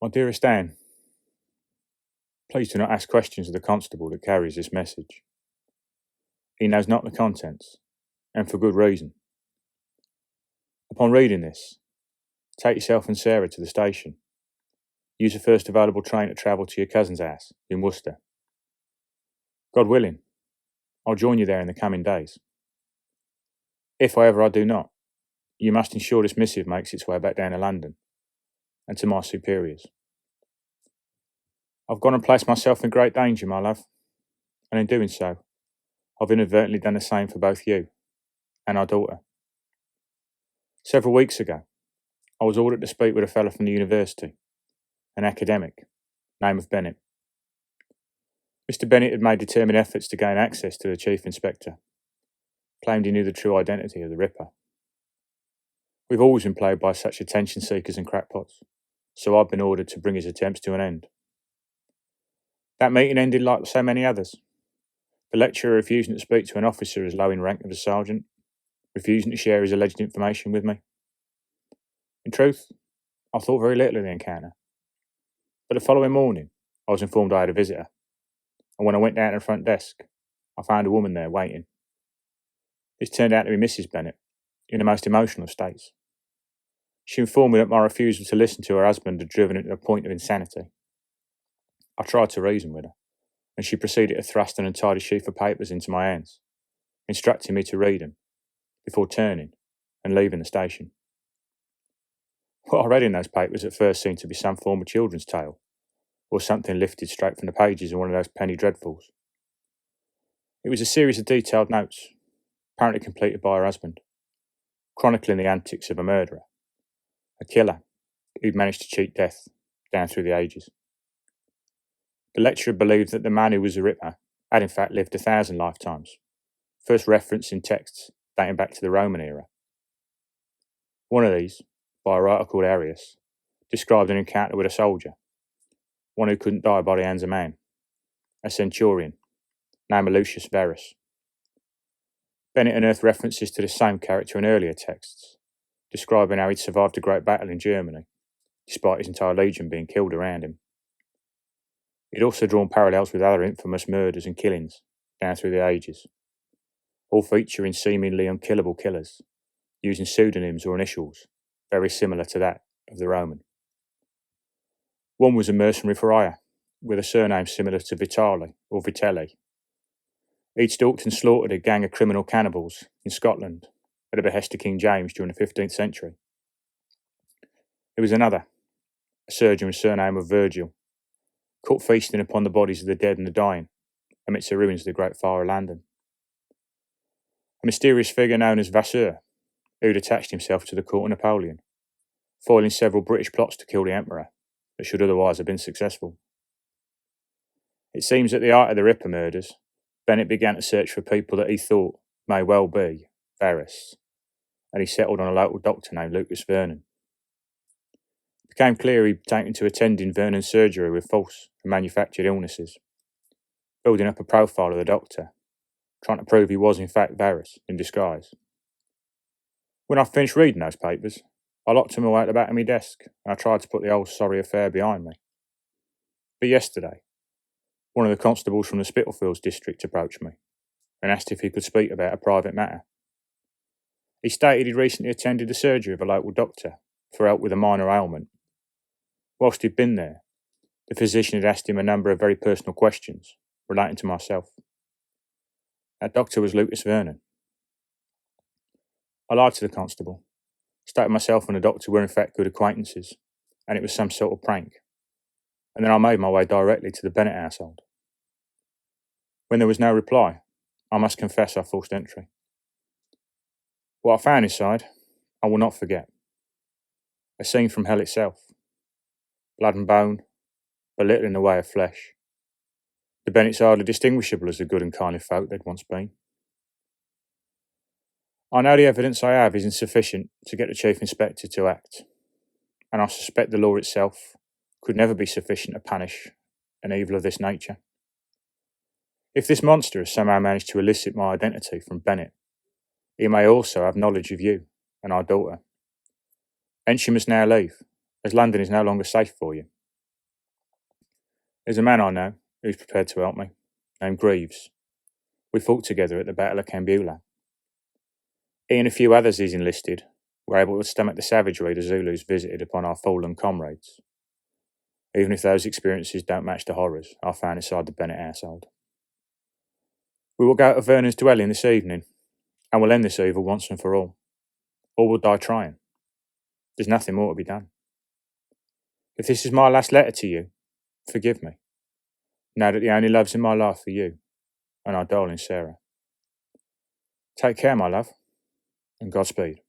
My dearest Anne, please do not ask questions of the constable that carries this message. He knows not the contents, and for good reason. Upon reading this, take yourself and Sarah to the station. Use the first available train to travel to your cousin's house in Worcester. God willing, I'll join you there in the coming days. If, however, I do not, you must ensure this missive makes its way back down to London and to my superiors. I've gone and placed myself in great danger, my love, and in doing so, I've inadvertently done the same for both you and our daughter. Several weeks ago, I was ordered to speak with a fellow from the university, an academic, name of Bennett. Mr. Bennett had made determined efforts to gain access to the Chief Inspector, claimed he knew the true identity of the Ripper. We've always been played by such attention seekers and crackpots, so I've been ordered to bring his attempts to an end. That meeting ended like so many others. The lecturer refusing to speak to an officer as low in rank as a sergeant, refusing to share his alleged information with me. In truth, I thought very little of the encounter. But the following morning, I was informed I had a visitor, and when I went down to the front desk, I found a woman there waiting. This turned out to be Mrs. Bennett, in the most emotional of states. She informed me that my refusal to listen to her husband had driven her to a point of insanity. I tried to reason with her, and she proceeded to thrust an untidy sheaf of papers into my hands, instructing me to read them, before turning and leaving the station. What I read in those papers at first seemed to be some form of children's tale, or something lifted straight from the pages of one of those penny dreadfuls. It was a series of detailed notes, apparently completed by her husband, chronicling the antics of a murderer, a killer who'd managed to cheat death down through the ages. The lecturer believed that the man who was the Ripper had in fact lived 1,000 lifetimes, first referenced in texts dating back to the Roman era. One of these, by a writer called Arius, described an encounter with a soldier, one who couldn't die by the hands of man, a centurion, named Lucius Verus. Bennett unearthed references to the same character in earlier texts, describing how he'd survived a great battle in Germany, despite his entire legion being killed around him. He'd also drawn parallels with other infamous murders and killings down through the ages, all featuring seemingly unkillable killers, using pseudonyms or initials very similar to that of the Roman. One was a mercenary for hire, with a surname similar to Vitali or Vitelli. He'd stalked and slaughtered a gang of criminal cannibals in Scotland at the behest of King James during the 15th century. There was another, a surgeon with the surname of Virgil, caught feasting upon the bodies of the dead and the dying amidst the ruins of the Great Fire of Landen. A mysterious figure known as Vasseur, who'd attached himself to the court of Napoleon, foiling several British plots to kill the Emperor that should otherwise have been successful. It seems at the height of the Ripper murders, Bennett began to search for people that he thought may well be Varus, and he settled on a local doctor named Lucas Vernon. It became clear he'd taken to attending Vernon's surgery with false and manufactured illnesses, building up a profile of the doctor, trying to prove he was in fact Varus in disguise. When I finished reading those papers, I locked them away at the back of my desk, and I tried to put the old sorry affair behind me. But yesterday, one of the constables from the Spitalfields district approached me and asked if he could speak about a private matter. He stated he'd recently attended the surgery of a local doctor for help with a minor ailment. Whilst he'd been there, the physician had asked him a number of very personal questions relating to myself. That doctor was Lucas Vernon. I lied to the constable, stated myself and the doctor were in fact good acquaintances, and it was some sort of prank, and then I made my way directly to the Bennett household. When there was no reply, I must confess I forced entry. What I found inside, I will not forget. A scene from hell itself. Blood and bone, but little in the way of flesh. The Bennetts hardly distinguishable as the good and kindly folk they'd once been. I know the evidence I have is insufficient to get the Chief Inspector to act, and I suspect the law itself could never be sufficient to punish an evil of this nature. If this monster has somehow managed to elicit my identity from Bennett, he may also have knowledge of you and our daughter. Hence you must now leave, as London is no longer safe for you, There's a man I know who's prepared to help me, named Greaves. We fought together at the Battle of Cambula. He and a few others he's enlisted were able to stomach the savagery the Zulus visited upon our fallen comrades, even if those experiences don't match the horrors I found inside the Bennett household. We will go to Verner's dwelling this evening, and we'll end this evil once and for all. Or we'll die trying. There's nothing more to be done. If this is my last letter to you, forgive me. Know that the only love's in my life for you, and our darling Sarah. Take care, my love, and Godspeed.